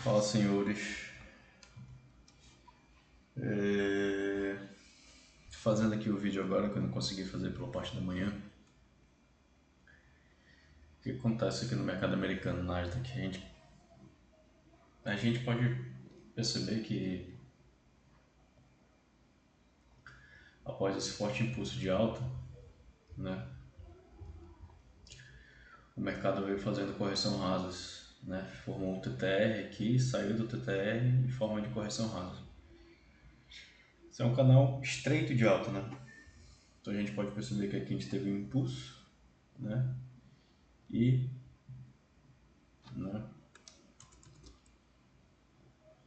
Fala, senhores. Tô fazendo aqui o vídeo agora que eu não consegui fazer pela parte da manhã. O que acontece aqui no mercado americano, Nasdaq? A gente pode perceber que após esse forte impulso de alta, né, o mercado veio fazendo correção rasas, né, formou um TTR aqui, saiu do TTR em forma de correção rasa. Esse é um canal estreito de alta, né? Então a gente pode perceber que aqui a gente teve um impulso, né, né,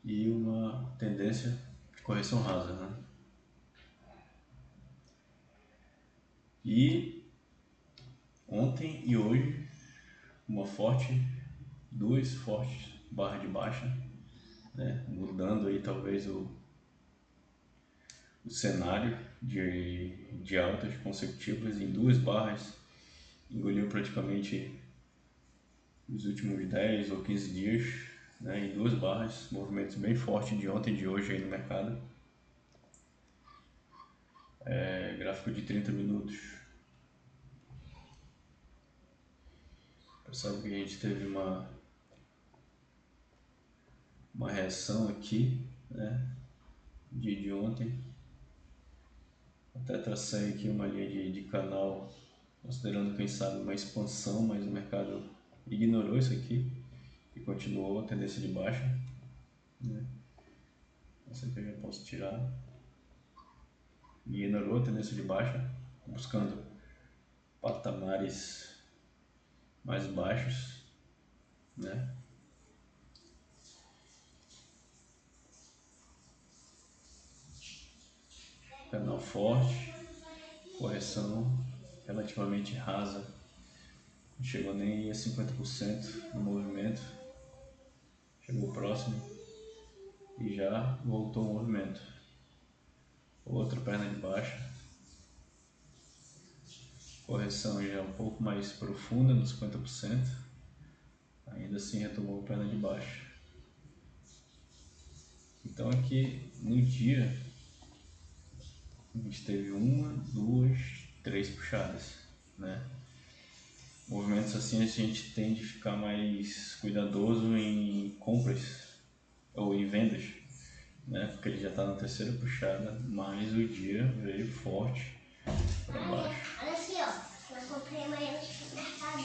e uma tendência de correção rasa, né? E ontem e hoje duas fortes barras de baixa, né? Mudando aí talvez o cenário de altas consecutivas em duas barras, engoliu praticamente os últimos 10 ou 15 dias, né? Em duas barras, movimentos bem fortes de ontem e de hoje aí no mercado. Gráfico de 30 minutos. Percebe que a gente teve uma reação aqui, né? Dia de ontem. Até tracei aqui uma linha de canal, considerando, quem sabe, uma expansão, mas o mercado ignorou isso aqui e continuou a tendência de baixa, né? Essa aqui eu já posso tirar. Ignorou a tendência de baixa, buscando patamares mais baixos, né? Canal forte, correção relativamente rasa, não chegou nem a 50% do movimento, chegou próximo e já voltou o movimento. Outra perna de baixa, correção já um pouco mais profunda, nos 50%, ainda assim retomou a perna de baixa. Então aqui no dia a gente teve uma, duas, três puxadas, né? Movimentos assim a gente tende a ficar mais cuidadoso em compras ou em vendas, né? Porque ele já está na terceira puxada, mas o dia veio forte para baixo. Olha assim, ó, eu comprei amanhã no supermercado.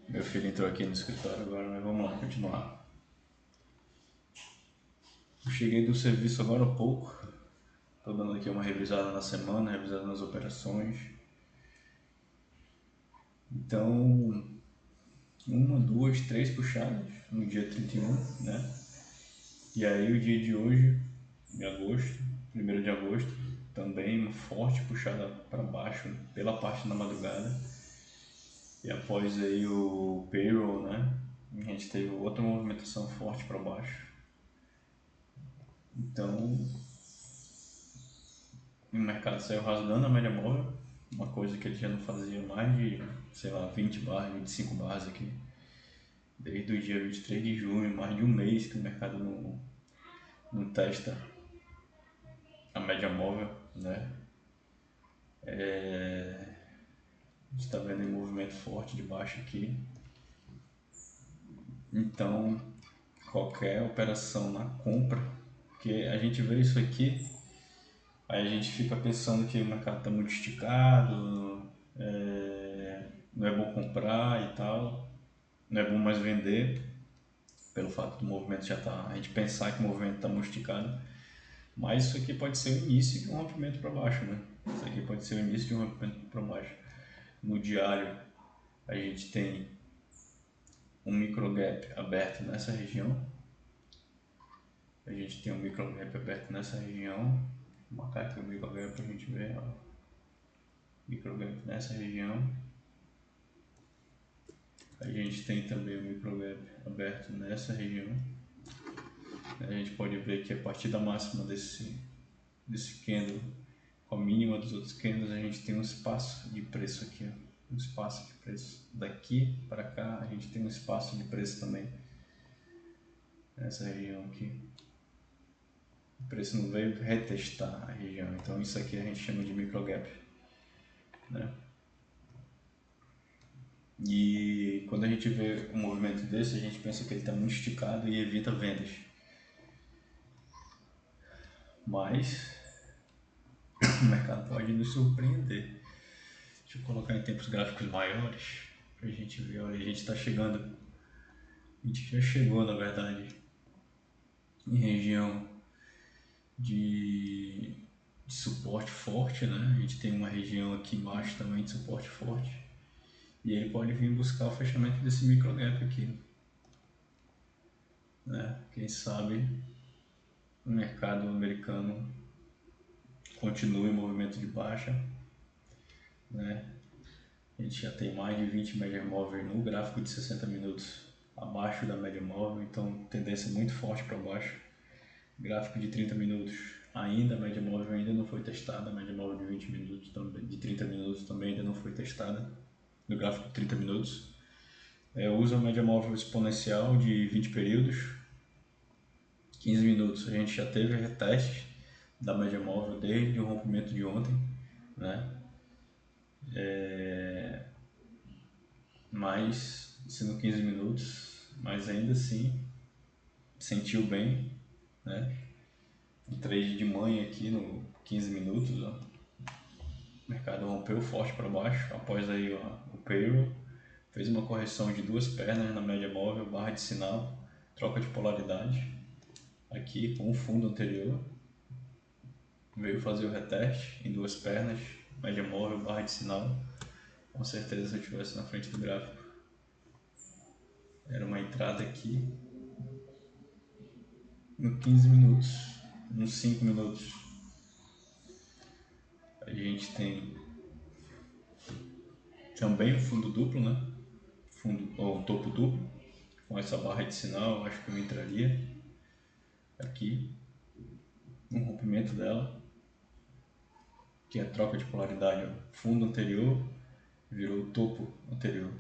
Meu filho entrou aqui no escritório agora, mas vamos lá, continuar. Eu cheguei do serviço agora há pouco, estou dando aqui uma revisada na semana, revisada nas operações. Então, uma, duas, três puxadas no dia 31, né? E aí o dia de hoje, de agosto, 1º de agosto, também uma forte puxada para baixo pela parte da madrugada. E após aí o payroll, né? A gente teve outra movimentação forte para baixo. Então, o mercado saiu rasgando a média móvel, uma coisa que ele já não fazia mais de, sei lá, 20 barras, 25 barras aqui. Desde o dia 23 de junho, mais de um mês que o mercado não testa a média móvel, né? A gente está vendo um movimento forte de baixo aqui. Então, qualquer operação na compra, porque a gente vê isso aqui, aí a gente fica pensando que o mercado está muito esticado, não é bom comprar e tal, não é bom mais vender, pelo fato do movimento já estar, a gente pensar que o movimento está muito esticado, mas isso aqui pode ser o início de um rompimento para baixo, né? Isso aqui pode ser o início de um rompimento para baixo. No diário, a gente tem um micro gap aberto nessa região. A gente tem um micro gap aberto nessa região. Vou marcar aqui o micro gap para a gente ver. Ó. Micro gap nessa região. A gente tem também o micro gap aberto nessa região. A gente pode ver que a partir da máxima desse candle com a mínima dos outros candles, a gente tem um espaço de preço aqui, ó. Um espaço de preço. Daqui para cá a gente tem um espaço de preço também. nessa região aqui. O preço não veio retestar a região, então isso aqui a gente chama de micro gap, né? E quando a gente vê um movimento desse, a gente pensa que ele está muito esticado e evita vendas. Mas o mercado pode nos surpreender. Deixa eu colocar em tempos gráficos maiores para a gente ver. Olha, a gente está chegando. A gente já chegou, na verdade, em região de suporte forte, né? A gente tem uma região aqui embaixo também de suporte forte. E ele pode vir buscar o fechamento desse micro gap aqui, né? Quem sabe o mercado americano continue em movimento de baixa, né? A gente já tem mais de 20 médias móveis no gráfico de 60 minutos abaixo da média móvel, então tendência muito forte para baixo. Gráfico de 30 minutos, ainda a média móvel ainda não foi testada, a média móvel de 20 minutos, de 30 minutos também ainda não foi testada. No gráfico de 30 minutos, usa a média móvel exponencial de 20 períodos, 15 minutos. A gente já teve reteste da média móvel desde o rompimento de ontem, né? Mas sendo 15 minutos, mas ainda assim sentiu bem, né? Um trade de manhã aqui no 15 minutos, ó. O mercado rompeu forte para baixo, após aí ó, o payroll, fez uma correção de duas pernas na média móvel, barra de sinal, troca de polaridade, aqui com o fundo anterior, veio fazer o reteste em duas pernas, média móvel, barra de sinal. Com certeza se eu estivesse na frente do gráfico, era uma entrada aqui no 15 minutos, nos 5 minutos. A gente tem também o fundo duplo, né? Fundo, ou topo duplo, com essa barra de sinal, acho que eu entraria aqui, um rompimento dela, que é a troca de polaridade, ó. Fundo anterior virou topo anterior,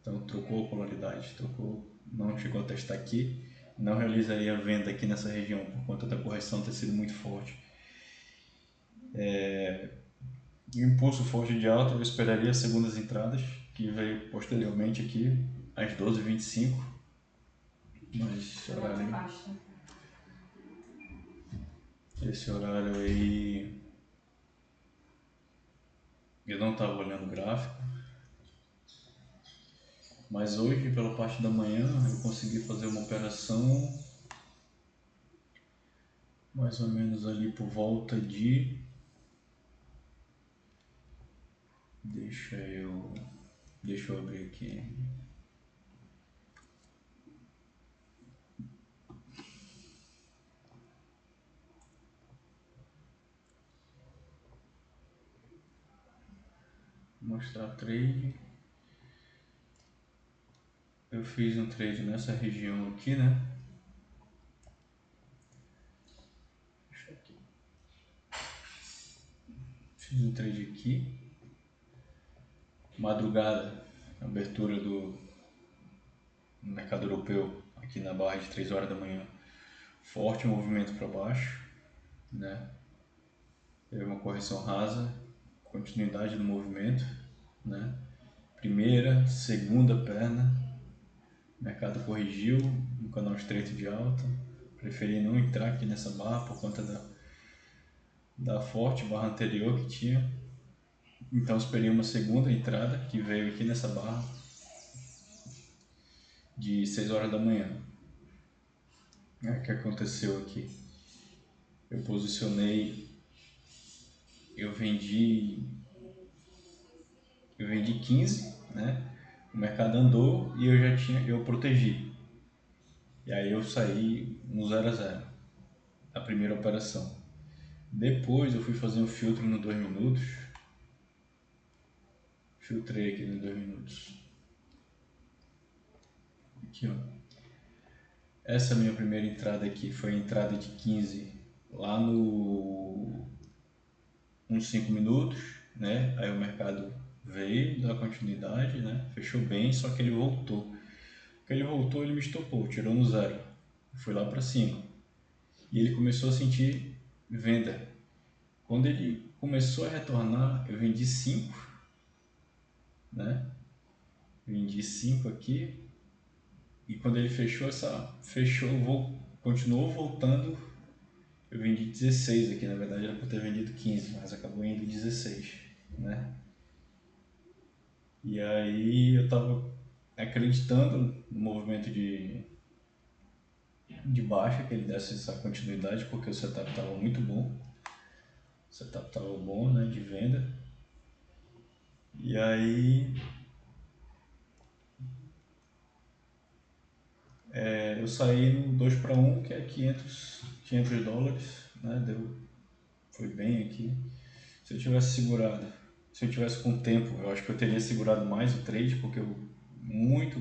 então trocou a polaridade, não chegou a testar aqui, não realizaria venda aqui nessa região por conta da correção ter sido muito forte. O impulso forte de alta eu esperaria as segundas entradas, que veio posteriormente aqui às 12h25, mas esse horário aí eu não estava olhando o gráfico, mas hoje pela parte da manhã eu consegui fazer uma operação mais ou menos ali por volta de, deixa eu abrir aqui, mostrar trade. Eu fiz um trade nessa região aqui, né? Fiz um trade aqui, madrugada, abertura do mercado europeu, aqui na barra de 3 horas da manhã, forte movimento para baixo, né? Teve uma correção rasa, continuidade do movimento, né? Primeira, segunda perna, o mercado corrigiu no canal estreito de alta, preferi não entrar aqui nessa barra por conta da forte barra anterior que tinha, então esperei uma segunda entrada que veio aqui nessa barra de 6 horas da manhã. O que aconteceu aqui? Eu posicionei, eu vendi 15, né? O mercado andou e eu protegi. E aí eu saí no 0 a 0 a primeira operação. Depois eu fui fazer um filtro no 2 minutos. Filtrei aqui no 2 minutos. Aqui, ó. Essa minha primeira entrada aqui foi a entrada de 15 lá uns 5 minutos, né? Aí o mercado veio, deu a continuidade, né? Fechou bem, só que ele voltou. Ele me estopou, tirou no 0. foi lá para cima. E ele começou a sentir venda. Quando ele começou a retornar, eu vendi 5, né? Vendi 5 aqui. E quando ele continuou voltando, eu vendi 16 aqui. Na verdade era para ter vendido 15, mas acabou indo 16, né? E aí eu tava acreditando no movimento de baixa, que ele desse essa continuidade, porque o setup estava muito bom. O setup estava bom, né, de venda. E aí eu saí no 2 para 1, que é 500 dólares, né, foi bem aqui. Se eu tivesse segurado, se eu tivesse com tempo, eu acho que eu teria segurado mais o trade, porque eu muito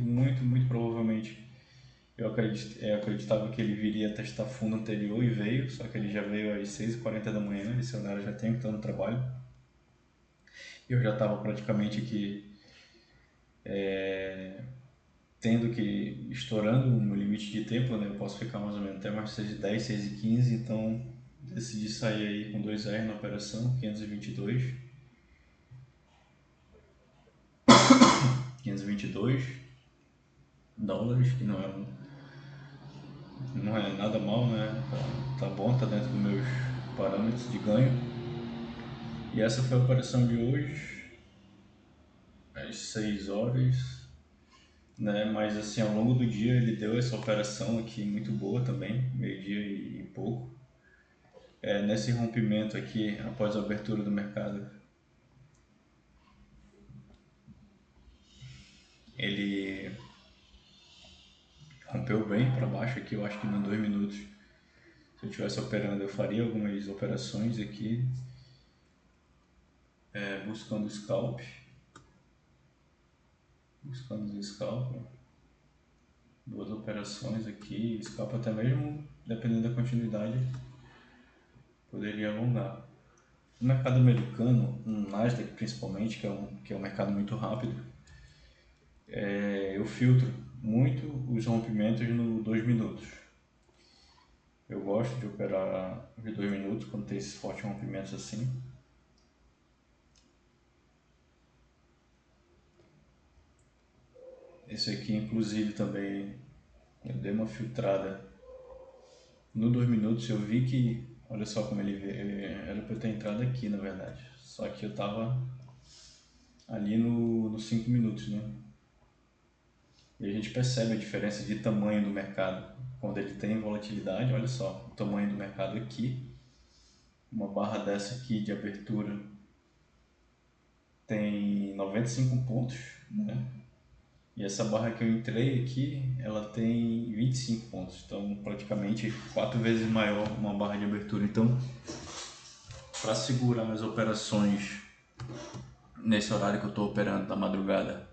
provavelmente eu acreditava que ele viria testar fundo anterior e veio, só que ele já veio às 6h40 da manhã, esse horário já tem que estar no trabalho. Eu já estava praticamente aqui estourando o meu limite de tempo, né? Eu posso ficar mais ou menos até mais 6h10, 6h15, então decidi sair aí com 2R na operação, 522 dólares, que não é nada mal, né? Tá bom, tá dentro dos meus parâmetros de ganho. E essa foi a operação de hoje, às 6 horas, né? Mas assim, ao longo do dia ele deu essa operação aqui muito boa também, meio-dia e pouco. Nesse rompimento aqui, após a abertura do mercado, ele rompeu bem para baixo aqui, eu acho que em 2 minutos. Se eu estivesse operando, eu faria algumas operações aqui, buscando scalp. Duas operações aqui, scalp até mesmo, dependendo da continuidade, poderia alongar. No mercado americano, no Nasdaq principalmente, que é um mercado muito rápido, eu filtro muito os rompimentos no 2 minutos. Eu gosto de operar de 2 minutos quando tem esses fortes rompimentos assim. Esse aqui, inclusive, também eu dei uma filtrada no 2 minutos. Eu vi que, olha só como ele veio, era para eu ter entrado aqui na verdade, só que eu tava ali nos 5 minutos, né? E a gente percebe a diferença de tamanho do mercado quando ele tem volatilidade. Olha só o tamanho do mercado aqui. Uma barra dessa aqui de abertura tem 95 pontos, né? E essa barra que eu entrei aqui, ela tem 25 pontos, então praticamente 4 vezes maior uma barra de abertura. Então, para segurar as operações nesse horário que eu estou operando da madrugada,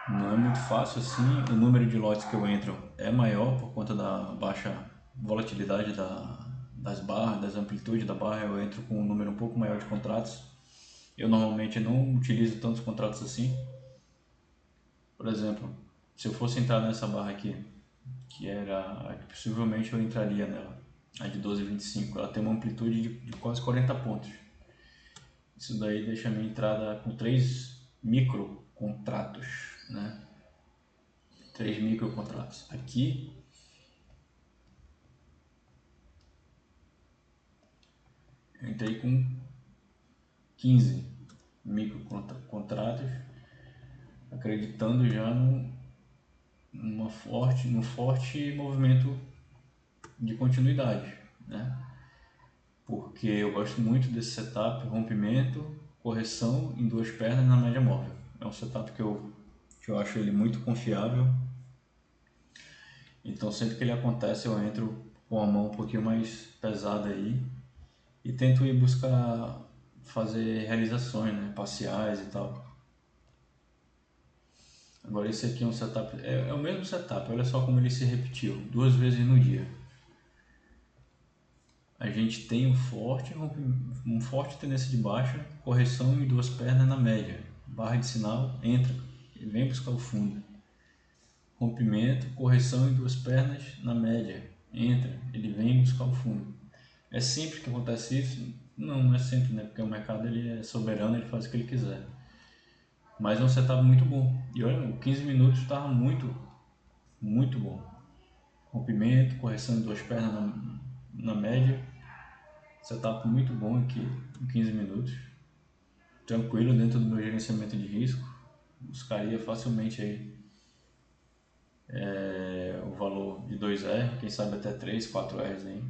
não é muito fácil assim. O número de lotes que eu entro é maior por conta da baixa volatilidade das barras, das amplitudes da barra. Eu entro com um número um pouco maior de contratos. Eu normalmente não utilizo tantos contratos assim. Por exemplo, se eu fosse entrar nessa barra aqui, que era a que possivelmente eu entraria nela, a de 12,25, ela tem uma amplitude de quase 40 pontos. Isso daí deixa a minha entrada com 3 micro contratos, né? 3 micro contratos. Aqui eu entrei com 15 micro contratos, acreditando já num forte movimento de continuidade, né? Porque eu gosto muito desse setup, rompimento, correção em 2 pernas na média móvel. É um setup que eu acho ele muito confiável. Então sempre que ele acontece eu entro com a mão um pouquinho mais pesada aí e tento ir buscar fazer realizações, né, parciais e tal. Agora esse aqui é um setup, é o mesmo setup, olha só como ele se repetiu 2 vezes no dia. A gente tem um forte tendência de baixa, correção em 2 pernas na média, barra de sinal, entra e vem buscar o fundo. rompimento, correção em 2 pernas na média, entra, ele vem buscar o fundo. É sempre que acontece isso? Não é sempre, né? Porque o mercado ele é soberano, ele faz o que ele quiser. Mas é um setup muito bom. E olha, 15 minutos estava muito bom. Rompimento, correção em 2 pernas na média. Setup muito bom aqui, em 15 minutos. Tranquilo dentro do meu gerenciamento de risco. Buscaria facilmente aí o valor de 2R, quem sabe até 3, 4Rs aí.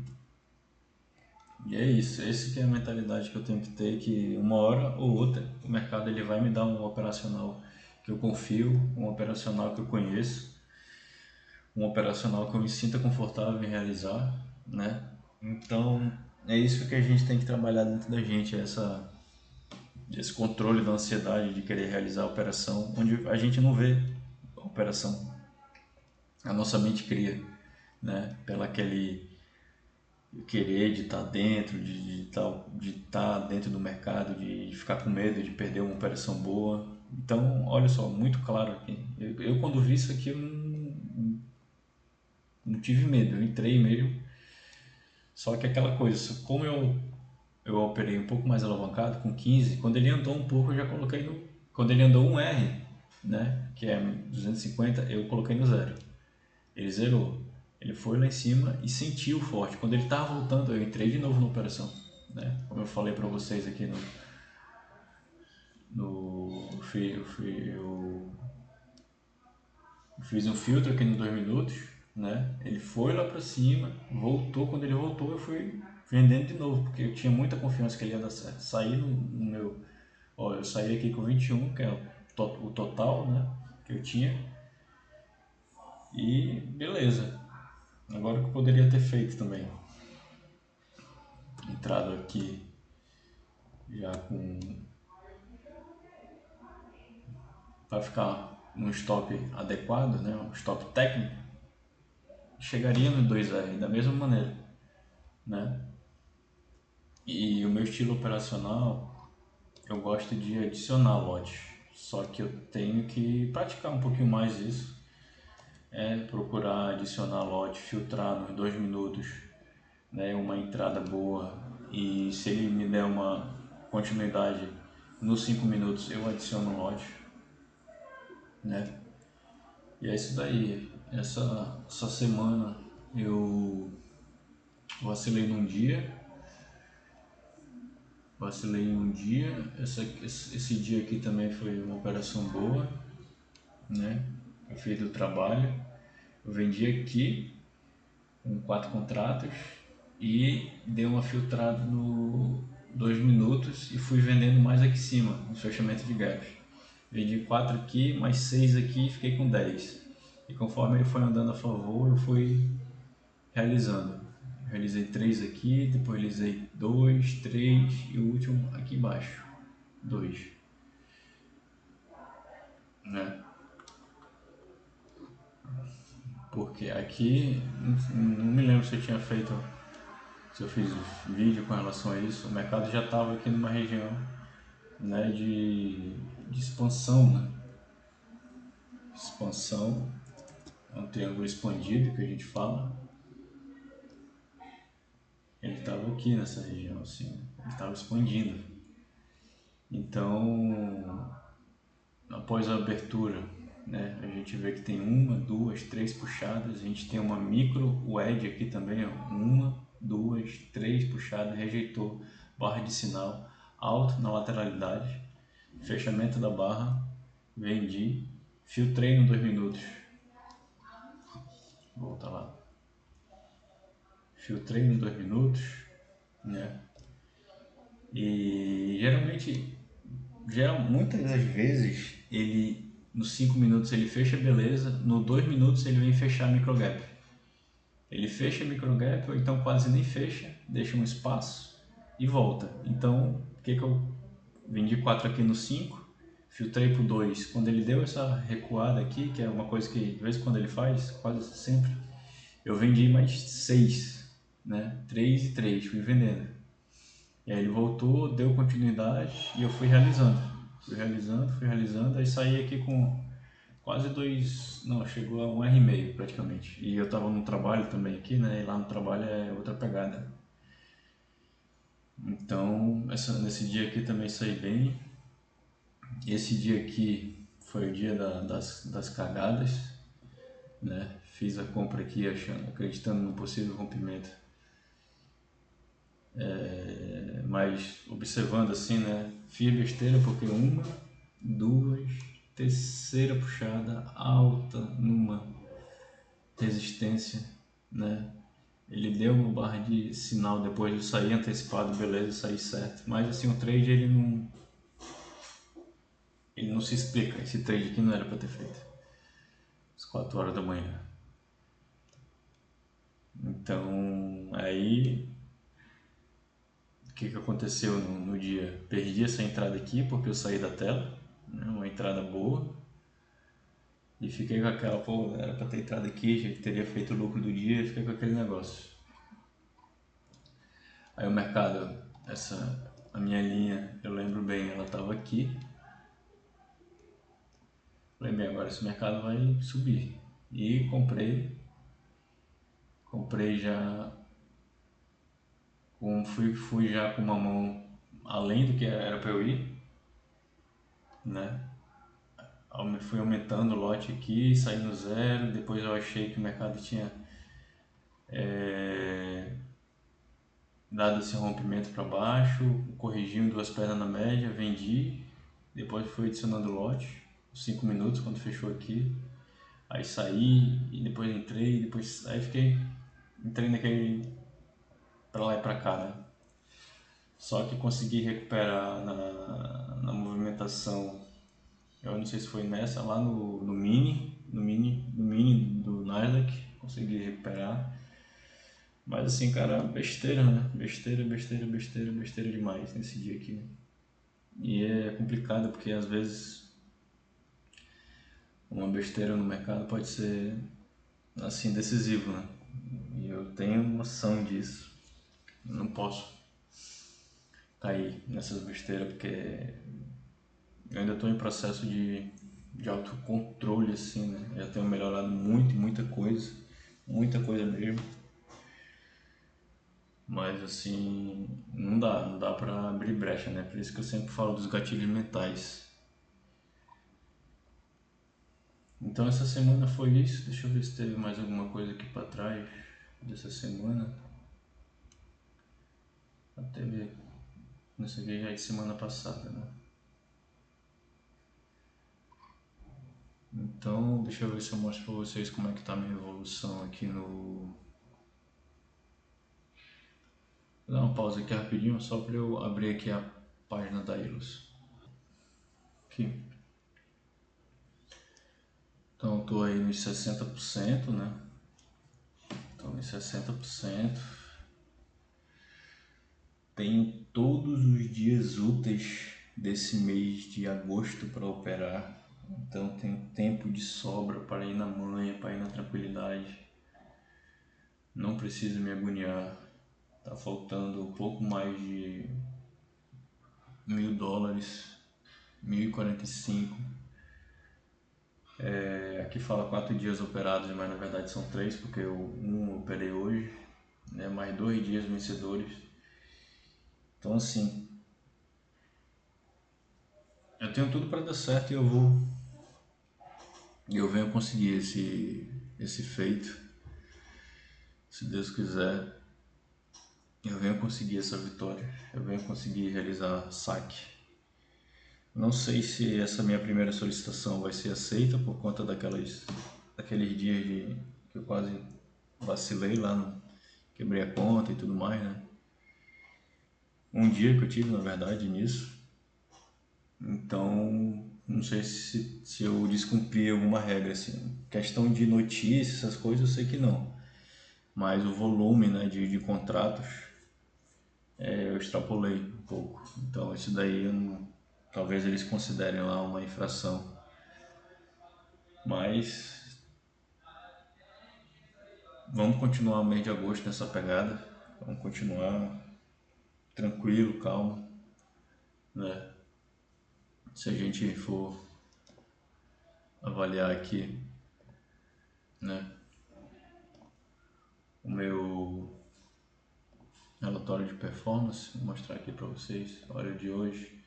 E é isso, essa que é a mentalidade que eu tenho que ter, que uma hora ou outra o mercado ele vai me dar um operacional que eu confio, um operacional que eu conheço, um operacional que eu me sinta confortável em realizar, né? Então é isso que a gente tem que trabalhar dentro da gente, esse controle da ansiedade de querer realizar a operação, onde a gente não vê a operação, a nossa mente cria, né? Pela aquele querer de estar dentro, de estar dentro do mercado, de ficar com medo de perder uma operação boa. Então, olha só, muito claro aqui. Eu quando vi isso aqui, eu não tive medo, eu entrei mesmo. Só que aquela coisa, como eu operei um pouco mais alavancado, com 15, quando ele andou um pouco, eu já coloquei no... Quando ele andou um R, né, que é 250, eu coloquei no zero. Ele zerou. Ele foi lá em cima e sentiu forte. Quando ele estava voltando, eu entrei de novo na operação, né? Como eu falei para vocês aqui eu fiz um filtro aqui nos 2 minutos, né? Ele foi lá para cima, voltou. Quando ele voltou, eu fui vendendo de novo, porque eu tinha muita confiança que ele ia dar certo. Saí no meu... Ó, eu saí aqui com 21, que é o total, né? Que eu tinha. E beleza. Agora o que eu poderia ter feito também? Entrado aqui já com... para ficar num stop adequado, né? Um stop técnico, chegaria no 2R da mesma maneira, né? E o meu estilo operacional, eu gosto de adicionar lote, só que eu tenho que praticar um pouquinho mais isso, procurar adicionar lote, filtrar nos 2 minutos, né? Uma entrada boa, e se ele me der uma continuidade nos 5 minutos, eu adiciono lote, né? E é isso daí. Essa semana eu vacilei num dia, esse dia aqui também foi uma operação boa, né? Eu fiz do trabalho, eu vendi aqui com 4 contratos e dei uma filtrada no 2 minutos e fui vendendo mais aqui em cima, no fechamento de gaps. Vendi 4 aqui, mais 6 aqui e fiquei com 10. E conforme ele foi andando a favor, eu fui realizando. Realizei 3 aqui, depois realizei 2, 3 e o último aqui embaixo, 2. Né? Porque aqui, não me lembro se eu tinha feito, se eu fiz vídeo com relação a isso, o mercado já estava aqui numa região, né, de expansão, né? Expansão, é um triângulo expandido que a gente fala. Ele estava aqui nessa região, assim, ele estava expandindo. Então, após a abertura, né, a gente vê que tem 1, 2, 3 puxadas. A gente tem uma micro wedge aqui também, 1, 2, 3 puxadas, rejeitou, barra de sinal, alto na lateralidade, fechamento da barra, vendi, filtrei no 2 minutos. Volta lá. Filtrei no 2 minutos, né? E muitas das vezes, ele nos 5 minutos ele fecha beleza, no 2 minutos ele vem fechar micro gap. Ele fecha micro gap, ou então quase nem fecha, deixa um espaço e volta. Então, o que eu vendi 4 aqui no 5, filtrei pro 2. Quando ele deu essa recuada aqui, que é uma coisa que de vez em quando ele faz, quase sempre, eu vendi mais 6, né? 3 e 3, fui vendendo. E aí ele voltou, deu continuidade e eu fui realizando, aí saí aqui com quase 2, não, chegou a 1,5 praticamente. E eu tava no trabalho também aqui, né? E lá no trabalho é outra pegada. Então, nesse dia aqui também saí bem. Esse dia aqui foi o dia das cagadas, né? Fiz a compra aqui acreditando no possível rompimento. Mas observando assim, né? Fiz besteira porque uma, duas, terceira puxada alta numa resistência, né? Ele deu uma barra de sinal depois de sair antecipado, beleza, sair certo. Mas assim, o trade ele não se explica. Esse trade aqui não era para ter feito. Às 4 horas da manhã. Então, aí o que aconteceu no dia? Perdi essa entrada aqui porque eu saí da tela, né? Uma entrada boa. E fiquei com aquela, pô, era para ter entrado aqui, já teria feito o lucro do dia, e fiquei com aquele negócio. Aí o mercado, a minha linha, eu lembro bem, ela estava aqui. Falei, bem, agora esse mercado vai subir. E comprei já, fui já com uma mão além do que era para eu ir, né? Fui aumentando o lote aqui, saí no zero, depois eu achei que o mercado tinha dado esse rompimento para baixo, corrigiu em 2 pernas na média, vendi, depois fui adicionando lote, 5 minutos quando fechou aqui, aí saí e depois entrei, depois aí entrei naquele para lá e para cá, né? Só que consegui recuperar na movimentação. Eu não sei se foi nessa, lá no mini do Nasdaq, consegui recuperar. Mas assim, cara, besteira, né? Besteira demais nesse dia aqui. E é complicado porque às vezes uma besteira no mercado pode ser assim decisivo, né? E eu tenho noção disso. Eu não posso cair nessas besteiras porque eu ainda estou em processo de autocontrole, assim, né? Já tenho melhorado muito, muita coisa mesmo. Mas assim, não dá pra abrir brecha, né? Por isso que eu sempre falo dos gatilhos mentais. Então essa semana foi isso. Deixa eu ver se teve mais alguma coisa aqui pra trás dessa semana. Teve, não sei o que, já é de semana passada, né? Então, deixa eu ver se eu mostro pra vocês como é que tá a minha evolução aqui no... Vou dar uma pausa aqui rapidinho, só pra eu abrir aqui a página da Ilus. Aqui. Então, eu tô aí nos 60%, né? Tô nos 60%. Tenho todos os dias úteis desse mês de agosto para operar. Então tenho tempo de sobra para ir na manhã, para ir na tranquilidade. Não preciso me agoniar. Tá faltando um pouco mais de $1.000, 1.045. Aqui fala 4 dias operados, mas na verdade são 3, porque eu operei hoje, né? Mais 2 dias vencedores. Então assim, eu tenho tudo para dar certo e eu venho conseguir esse feito. Se Deus quiser, eu venho conseguir essa vitória, eu venho conseguir realizar saque. Não sei se essa minha primeira solicitação vai ser aceita por conta daqueles dias que eu quase vacilei lá, quebrei a conta e tudo mais, né? Um dia que eu tive, na verdade, nisso. Então, não sei se eu descumpri alguma regra, assim. Questão de notícias, essas coisas, eu sei que não. Mas o volume, né, de contratos, eu extrapolei um pouco. Então isso daí talvez eles considerem lá uma infração. Mas vamos continuar o mês de agosto nessa pegada. Vamos continuar tranquilo, calmo, né? Se a gente for avaliar aqui, né, o meu relatório de performance. Vou mostrar aqui para vocês. Olha, de hoje,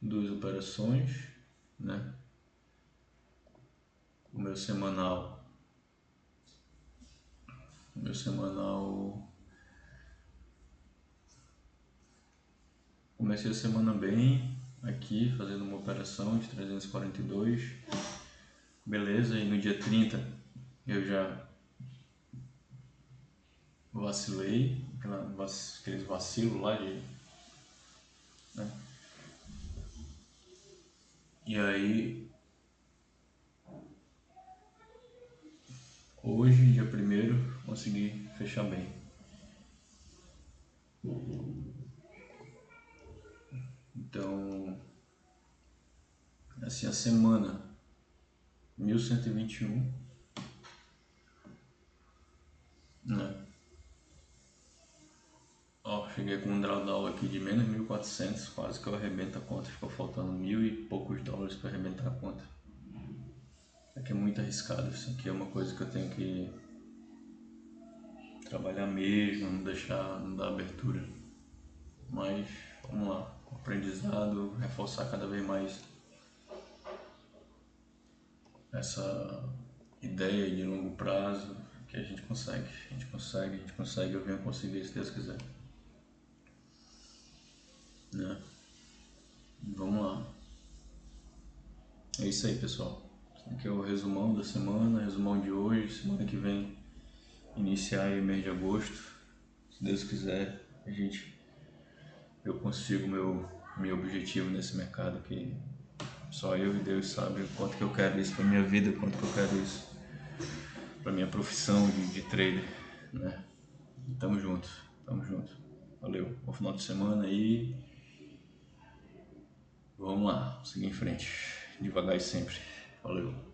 2 operações, né? O meu semanal, comecei a semana bem aqui, fazendo uma operação de 342, beleza, e no dia 30 eu já vacilei, aqueles vacilos lá de, né? E aí, hoje, dia 1º, consegui fechar bem. Então, assim, a semana 1121, né? Ó, cheguei com um drawdown aqui de menos 1.400, quase que eu arrebento a conta, ficou faltando 1.000 e poucos dólares para arrebentar a conta. Aqui é muito arriscado, isso aqui é uma coisa que eu tenho que trabalhar mesmo, não dar abertura. Mas vamos lá, aprendizado, reforçar cada vez mais essa ideia de longo prazo, que a gente consegue, eu venho conseguir se Deus quiser, né? Vamos lá. É isso aí, pessoal. Aqui é o resumão da semana, resumão de hoje. Semana que vem iniciar aí o mês de agosto, se Deus quiser, eu consigo meu objetivo nesse mercado, que só eu e Deus sabe o quanto que eu quero isso para minha vida, o quanto que eu quero isso para minha profissão de trader, né? Tamo junto. Valeu, bom final de semana aí. Vamos lá, seguir em frente, devagar e sempre. Valeu.